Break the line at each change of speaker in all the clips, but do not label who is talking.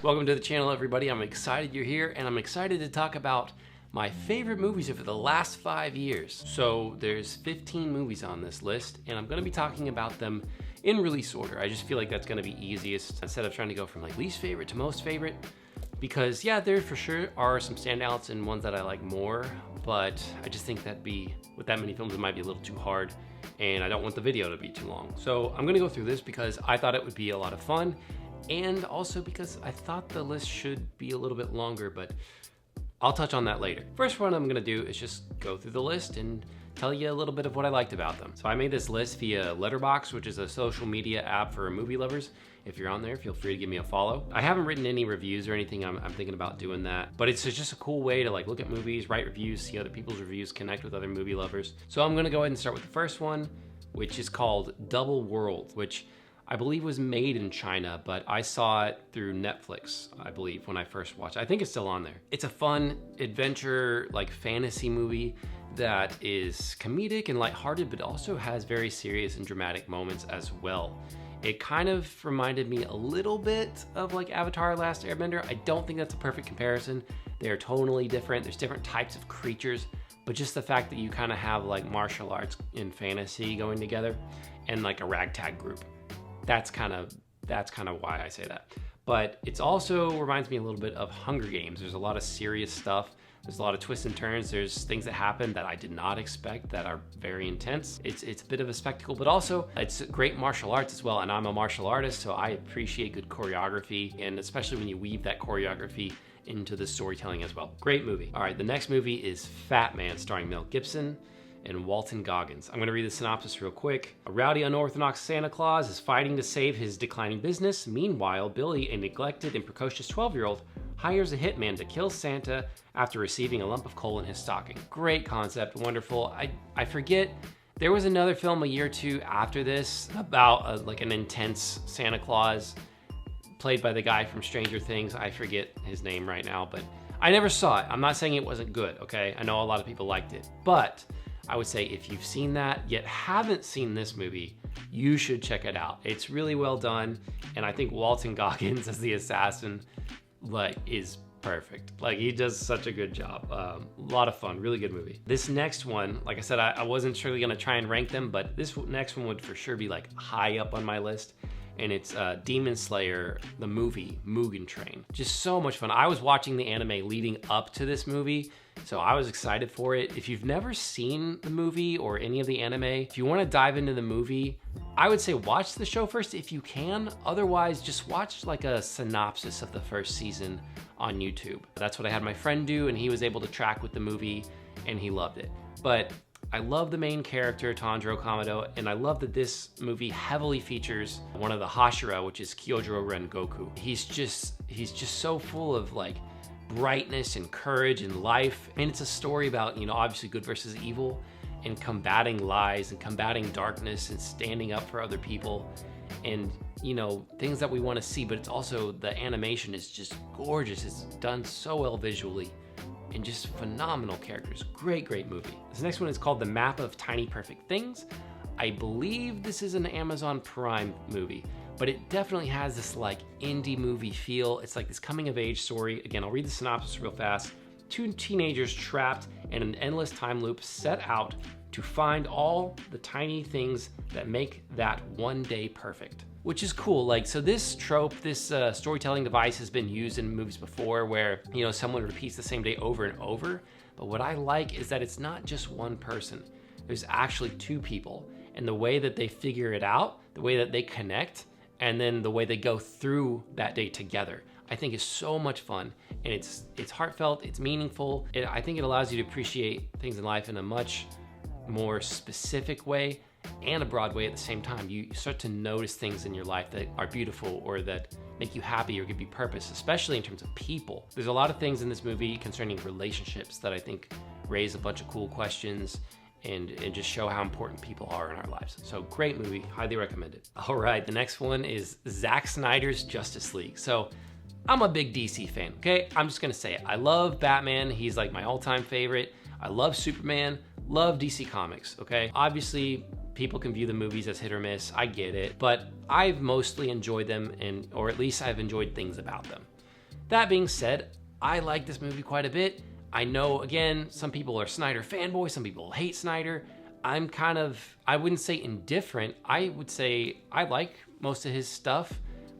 Welcome to the channel, everybody. I'm excited you're here, and I'm excited to talk about my favorite movies over the last 5 years. So there's 15 movies on this list, and I'm gonna be talking about them in release order. I just feel like that's gonna be easiest instead of trying to go from like least favorite to most favorite, because yeah, there for sure are some standouts and ones that I like more, but I just think with that many films, it might be a little too hard, and I don't want the video to be too long. So I'm gonna go through this because I thought it would be a lot of fun, and also because I thought the list should be a little bit longer, but I'll touch on that later. First one I'm gonna do is just go through the list and tell you a little bit of what I liked about them. So I made this list via Letterboxd, which is a social media app for movie lovers. If you're on there, feel free to give me a follow. I haven't written any reviews or anything. I'm thinking about doing that, but it's just a cool way to like look at movies, write reviews, see other people's reviews, connect with other movie lovers. So I'm gonna go ahead and start with the first one, which is called Double World, which I believe was made in China, but I saw it through Netflix, I believe, when I first watched it. I think it's still on there. It's a fun adventure, like fantasy movie that is comedic and lighthearted, but also has very serious and dramatic moments as well. It kind of reminded me a little bit of like Avatar: Last Airbender. I don't think that's a perfect comparison. They're totally different. There's different types of creatures, but just the fact that you kind of have like martial arts and fantasy going together and like a ragtag group. That's kind of why I say that. But it's also reminds me a little bit of Hunger Games. There's a lot of serious stuff. There's a lot of twists and turns. There's things that happen that I did not expect that are very intense. It's a bit of a spectacle, but also it's great martial arts as well. And I'm a martial artist, so I appreciate good choreography, and especially when you weave that choreography into the storytelling as well. Great movie. All right, the next movie is Fat Man, starring Mel Gibson and Walton Goggins. I'm gonna read the synopsis real quick. A rowdy, unorthodox Santa Claus is fighting to save his declining business. Meanwhile, Billy, a neglected and precocious 12-year-old, hires a hitman to kill Santa after receiving a lump of coal in his stocking. Great concept, wonderful. I forget, there was another film a year or two after this about like an intense Santa Claus played by the guy from Stranger Things. I forget his name right now, but I never saw it. I'm not saying it wasn't good, okay? I know a lot of people liked it, but I would say if you've seen that yet haven't seen this movie, you should check it out. It's really well done, and I think Walton Goggins as the assassin like is perfect. Like, he does such a good job. A lot of fun, really good movie. This next one, like I said, I wasn't surely gonna try and rank them, but this next one would for sure be like high up on my list, and it's Demon Slayer, the movie, Mugen Train. Just so much fun. I was watching the anime leading up to this movie, so I was excited for it. If you've never seen the movie or any of the anime, if you want to dive into the movie, I would say watch the show first if you can. Otherwise, just watch like a synopsis of the first season on YouTube. That's what I had my friend do, and he was able to track with the movie, and he loved it. But I love the main character, Tanjiro Kamado, and I love that this movie heavily features one of the Hashira, which is Kyojuro Rengoku. He's just so full of like brightness and courage and life. And it's a story about, you know, obviously good versus evil and combating lies and combating darkness and standing up for other people and, you know, things that we want to see. But it's also, the animation is just gorgeous. It's done so well visually and just phenomenal characters. Great movie. This next one is called The Map of Tiny Perfect Things. I believe this is an Amazon Prime movie, but it definitely has this like indie movie feel. It's like this coming of age story. Again, I'll read the synopsis real fast. Two teenagers trapped in an endless time loop set out to find all the tiny things that make that one day perfect. Which is cool. Like, so this trope, this storytelling device has been used in movies before where, you know, someone repeats the same day over and over. But what I like is that it's not just one person. There's actually two people. And the way that they figure it out, the way that they connect, and then the way they go through that day together, I think is so much fun. And it's heartfelt, it's meaningful. I think it allows you to appreciate things in life in a much more specific way and a broad way at the same time. You start to notice things in your life that are beautiful or that make you happy or give you purpose, especially in terms of people. There's a lot of things in this movie concerning relationships that I think raise a bunch of cool questions and just show how important people are in our lives. So great movie, highly recommended. All right, the next one is Zack Snyder's Justice League. So I'm a big DC fan, okay? I'm just gonna say it. I love Batman, he's like my all-time favorite. I love Superman, love DC Comics, okay? Obviously, people can view the movies as hit or miss, I get it, but I've mostly enjoyed them, or at least I've enjoyed things about them. That being said, I like this movie quite a bit. I know, again, some people are Snyder fanboys, some people hate Snyder. I'm kind of, I wouldn't say indifferent. I would say I like most of his stuff,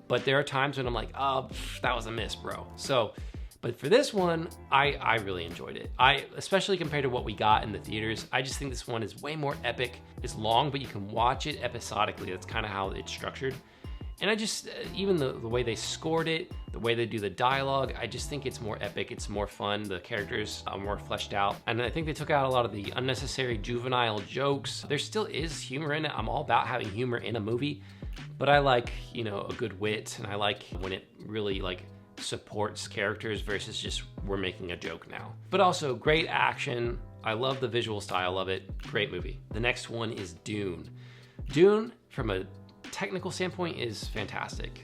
but there are times when I'm like, oh, that was a miss, bro. So, but for this one, I really enjoyed it. Especially compared to what we got in the theaters, I just think this one is way more epic. It's long, but you can watch it episodically. That's kind of how it's structured. And I just, even the way they scored it, the way they do the dialogue, I just think it's more epic, it's more fun, the characters are more fleshed out. And I think they took out a lot of the unnecessary juvenile jokes. There still is humor in it. I'm all about having humor in a movie, but I like, a good wit, and I like when it really supports characters versus just we're making a joke now. But also great action. I love the visual style of it. Great movie. The next one is Dune. Dune, from a technical standpoint, is fantastic.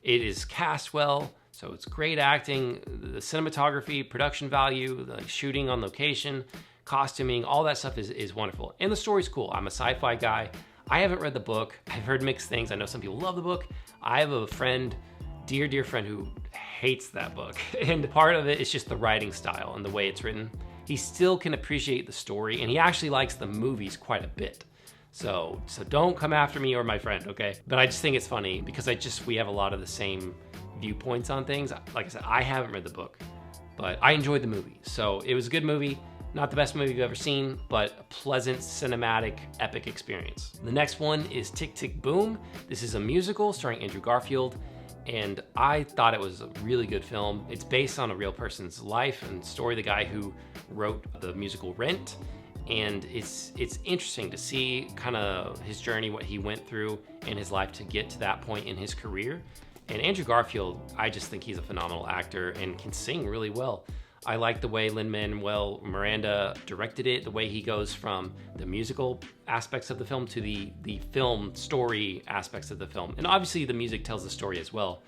It is cast well, so it's great acting, the cinematography, production value, the shooting on location, costuming, all that stuff is wonderful. And the story's cool. I'm a sci-fi guy. I haven't read the book. I've heard mixed things. I know some people love the book. I have a friend, dear friend, who hates that book. And part of it is just the writing style and the way it's written. He still can appreciate the story, and he actually likes the movies quite a bit. So don't come after me or my friend, okay? But I just think it's funny because we have a lot of the same viewpoints on things. Like I said, I haven't read the book, but I enjoyed the movie. So it was a good movie. Not the best movie you've ever seen, but a pleasant, cinematic, epic experience. The next one is Tick, Tick, Boom. This is a musical starring Andrew Garfield, and I thought it was a really good film. It's based on a real person's life and story, the guy who wrote the musical Rent. And it's interesting to see kind of his journey, what he went through in his life to get to that point in his career. And Andrew Garfield, I just think he's a phenomenal actor and can sing really well. I like the way Lin-Manuel Miranda directed it, the way he goes from the musical aspects of the film to the film story aspects of the film. And obviously the music tells the story as well,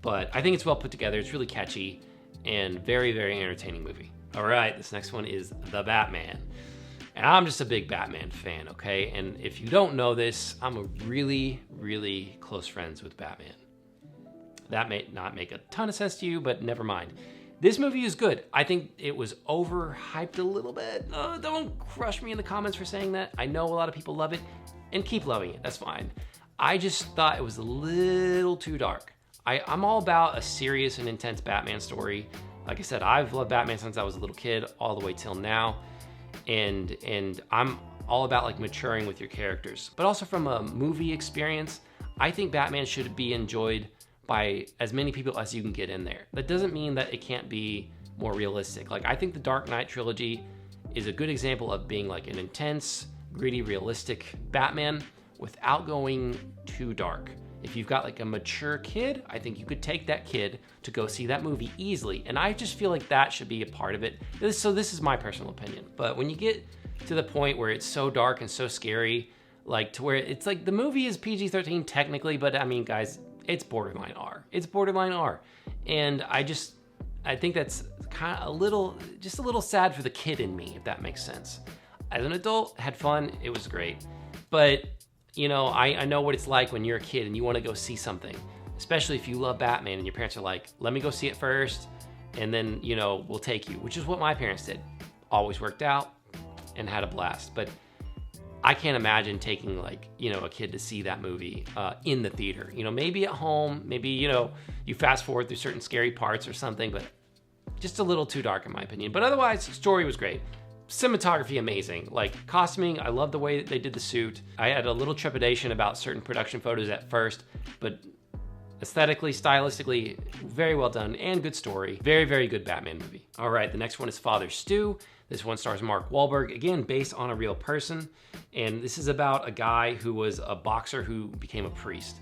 but I think it's well put together. It's really catchy and very, very entertaining movie. All right, this next one is The Batman. And I'm just a big Batman fan, okay? And if you don't know this, I'm a really, really close friends with Batman. That may not make a ton of sense to you, but never mind. This movie is good. I think it was overhyped a little bit. Don't crush me in the comments for saying that. I know a lot of people love it, and keep loving it. That's fine. I just thought it was a little too dark. I'm all about a serious and intense Batman story. Like I said, I've loved Batman since I was a little kid, all the way till now. And I'm all about maturing with your characters. But also from a movie experience, I think Batman should be enjoyed by as many people as you can get in there. That doesn't mean that it can't be more realistic. I think the Dark Knight trilogy is a good example of being an intense, gritty, realistic Batman without going too dark. If you've got a mature kid, I think you could take that kid to go see that movie easily. And I just feel like that should be a part of it. So this is my personal opinion. But when you get to the point where it's so dark and so scary, to where it's the movie is PG-13 technically, but I mean, guys, it's borderline R. It's borderline R. And I think that's kind of just a little sad for the kid in me, if that makes sense. As an adult, had fun, it was great. But I know what it's like when you're a kid and you want to go see something, especially if you love Batman and your parents are like, let me go see it first, and then, we'll take you, which is what my parents did. Always worked out and had a blast. But I can't imagine taking a kid to see that movie in the theater. Maybe at home, maybe, you fast forward through certain scary parts or something, but just a little too dark in my opinion. But otherwise, the story was great. Cinematography amazing. Costuming, I love the way that they did the suit. I had a little trepidation about certain production photos at first, but aesthetically, stylistically, very well done and good story. Very, very good Batman movie. All right, the next one is Father Stu. This one stars Mark Wahlberg, again, based on a real person. And this is about a guy who was a boxer who became a priest.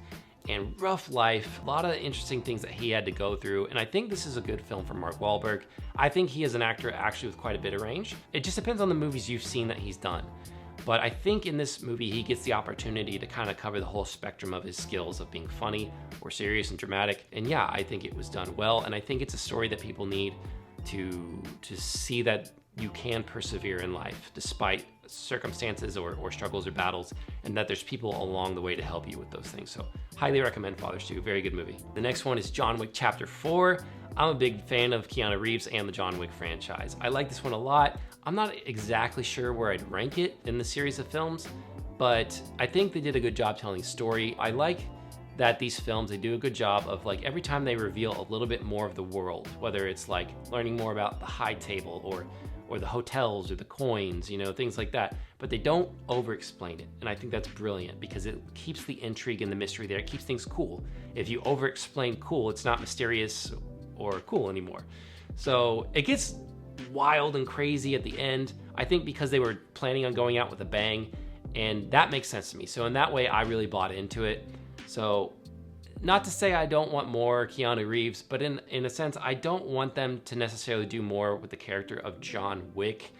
And rough life, a lot of interesting things that he had to go through. And I think this is a good film for Mark Wahlberg. I think he is an actor actually with quite a bit of range. It just depends on the movies you've seen that he's done. But I think in this movie, he gets the opportunity to kind of cover the whole spectrum of his skills of being funny or serious and dramatic. And yeah, I think it was done well. And I think it's a story that people need to see that you can persevere in life despite circumstances or struggles or battles, and that there's people along the way to help you with those things. So highly recommend Father Stu, very good movie. The next one is John Wick Chapter 4. I'm a big fan of Keanu Reeves and the John Wick franchise. I like this one a lot. I'm not exactly sure where I'd rank it in the series of films, but I think they did a good job telling the story. I like that these films, they do a good job of like every time they reveal a little bit more of the world, whether it's like learning more about the high table or the hotels or the coins, you know, things like that. But they don't over-explain it. And I think that's brilliant because it keeps the intrigue and the mystery there. It keeps things cool. If you over-explain cool, it's not mysterious or cool anymore. So it gets wild and crazy at the end, I think because they were planning on going out with a bang, and that makes sense to me. So in that way, I really bought into it. So not to say I don't want more Keanu Reeves, but in a sense, I don't want them to necessarily do more with the character of John Wick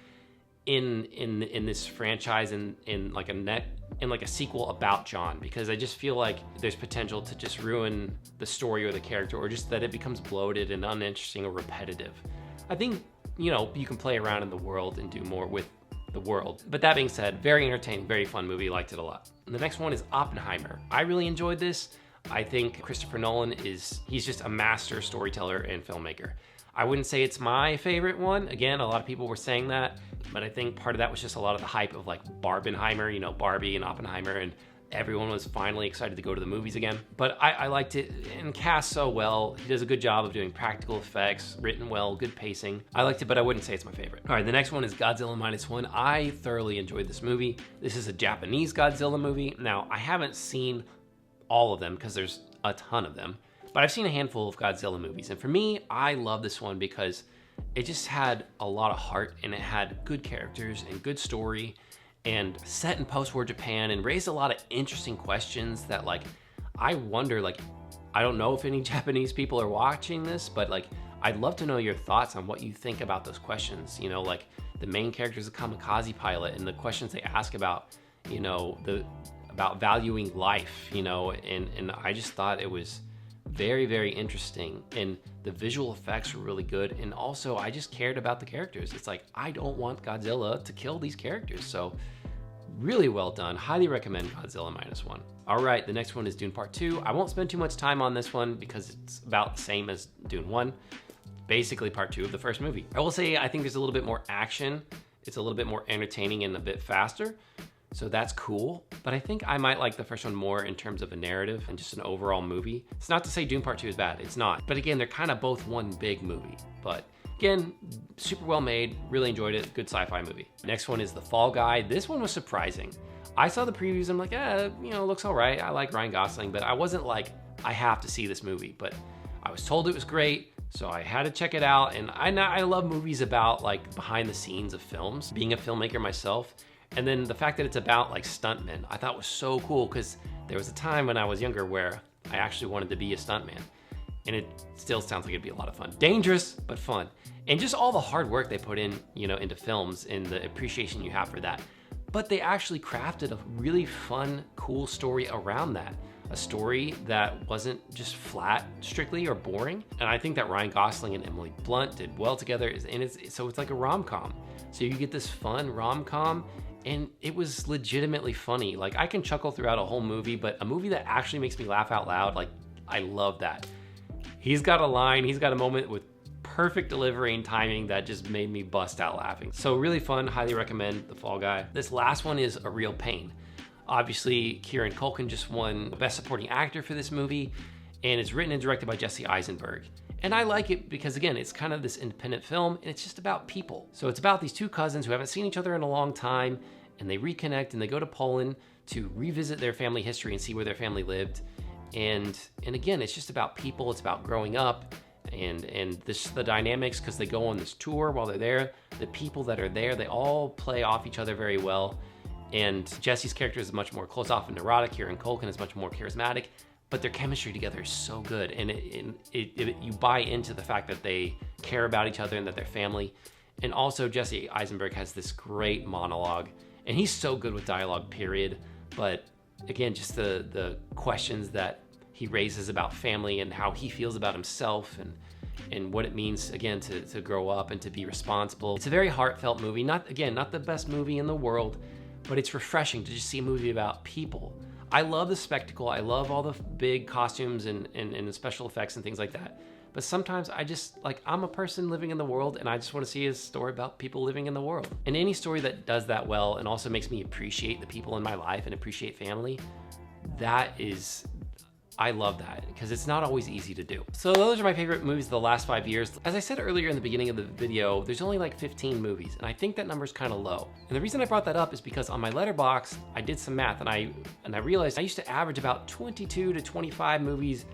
in this franchise in like a sequel about John, because I just feel like there's potential to just ruin the story or the character, or just that it becomes bloated and uninteresting or repetitive. I think, you know, you can play around in the world and do more with the world. But that being said, very entertaining, very fun movie, liked it a lot. And the next one is Oppenheimer. I really enjoyed this. I think Christopher Nolan he's just a master storyteller and filmmaker. I wouldn't say it's my favorite one. Again, a lot of people were saying that, but I think part of that was just a lot of the hype of like Barbenheimer, you know, Barbie and Oppenheimer, and everyone was finally excited to go to the movies again. But I liked it, and cast so well. He does a good job of doing practical effects, written well, good pacing. I liked it, but I wouldn't say it's my favorite. All right, the next one is Godzilla Minus One. I thoroughly enjoyed this movie. This is a Japanese Godzilla movie. Now, I haven't seen all of them because there's a ton of them, but I've seen a handful of Godzilla movies. And for me, I love this one because it just had a lot of heart, and it had good characters and good story, and set in post-war Japan, and raised a lot of interesting questions that, like, I wonder, like, I don't know if any Japanese people are watching this, but like, I'd love to know your thoughts on what you think about those questions. You know, like the main character is a kamikaze pilot, and the questions they ask about, you know, about valuing life, you know, and I just thought it was very, very interesting, and the visual effects were really good, and also I just cared about the characters. It's like, I don't want Godzilla to kill these characters, so really well done. Highly recommend Godzilla Minus One. All right, the next one is Dune Part 2. I won't spend too much time on this one because it's about the same as Dune 1, basically Part 2 of the first movie. I will say I think there's a little bit more action. It's a little bit more entertaining and a bit faster. So that's cool, but I think I might like the first one more in terms of a narrative and just an overall movie. It's not to say Dune Part 2 is bad, it's not. But again, they're kind of both one big movie. But again, super well made, really enjoyed it, good sci-fi movie. Next one is The Fall Guy. This one was surprising. I saw the previews, I'm like, you know, it looks all right. I like Ryan Gosling, but I wasn't like, I have to see this movie. But I was told it was great, so I had to check it out. And I love movies about like behind the scenes of films, being a filmmaker myself. And then the fact that it's about like stuntmen, I thought was so cool, because there was a time when I was younger where I actually wanted to be a stuntman. And it still sounds like it'd be a lot of fun. Dangerous, but fun. And just all the hard work they put in, you know, into films, and the appreciation you have for that. But they actually crafted a really fun, cool story around that. A story that wasn't just flat, strictly, or boring. And I think that Ryan Gosling and Emily Blunt did well together. So it's like a rom-com. So you get this fun rom-com, and it was legitimately funny. Like, I can chuckle throughout a whole movie, but a movie that actually makes me laugh out loud, like, I love that. He's got a line, he's got a moment with perfect delivery and timing that just made me bust out laughing. So really fun, highly recommend The Fall Guy. This last one is a real pain. Obviously, Kieran Culkin just won Best Supporting Actor for this movie, and it's written and directed by Jesse Eisenberg. And I like it because, again, it's kind of this independent film, and it's just about people. So it's about these two cousins who haven't seen each other in a long time, and they reconnect, and they go to Poland to revisit their family history and see where their family lived. And again, it's just about people. It's about growing up, and the dynamics, because they go on this tour while they're there. The people that are there, they all play off each other very well. And Jesse's character is much more closed off and neurotic. Kieran Culkin is much more charismatic. But their chemistry together is so good, and you buy into the fact that they care about each other and that they're family. And also, Jesse Eisenberg has this great monologue, and he's so good with dialogue, period. But again, just the questions that he raises about family and how he feels about himself, and what it means, again, to grow up and to be responsible. It's a very heartfelt movie. Not the best movie in the world, but it's refreshing to just see a movie about people. I love the spectacle. I love all the big costumes and special effects and things like that. but sometimes I just, like, I'm a person living in the world and I just want to see a story about people living in the world. And any story that does that well and also makes me appreciate the people in my life and appreciate family, I love that, because it's not always easy to do. So those are my favorite movies of the last 5 years. As I said earlier in the beginning of the video, there's only like 15 movies, and I think that number's kind of low. And the reason I brought that up is because on my Letterboxd, I did some math, and I realized I used to average about 22 to 25 movies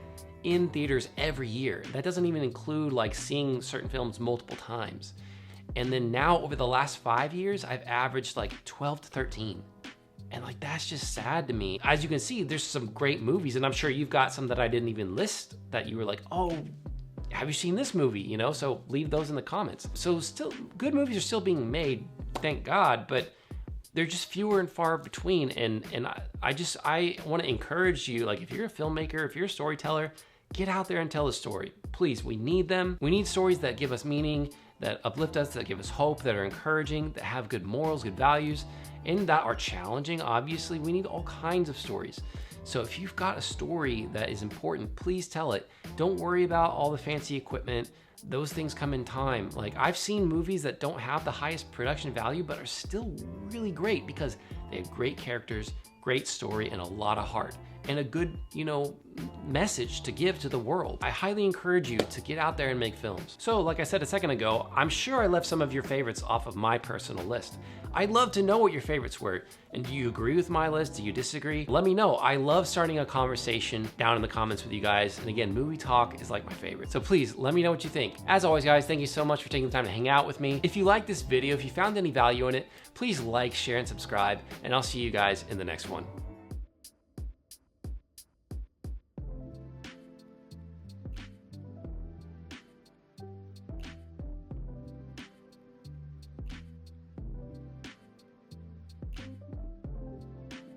in theaters every year. That doesn't even include like seeing certain films multiple times. And then now over the last 5 years, I've averaged like 12 to 13. And like, that's just sad to me. As you can see, there's some great movies, and I'm sure you've got some that I didn't even list that you were like, oh, have you seen this movie? You know, so leave those in the comments. So still, good movies are still being made, thank God, but they're just fewer and far between. And I want to encourage you, like, if you're a filmmaker, if you're a storyteller, get out there and tell a story. Please, we need them. We need stories that give us meaning, that uplift us, that give us hope, that are encouraging, that have good morals, good values, and that are challenging. Obviously, we need all kinds of stories. So if you've got a story that is important, please tell it. Don't worry about all the fancy equipment. Those things come in time. Like, I've seen movies that don't have the highest production value, but are still really great because they have great characters, great story, and a lot of heart, and a good, message to give to the world. I highly encourage you to get out there and make films. So like I said a second ago, I'm sure I left some of your favorites off of my personal list. I'd love to know what your favorites were. And do you agree with my list? Do you disagree? Let me know. I love starting a conversation down in the comments with you guys. And again, movie talk is like my favorite. So please let me know what you think. As always, guys, thank you so much for taking the time to hang out with me. If you like this video, if you found any value in it, please like, share, and subscribe. And I'll see you guys in the next one.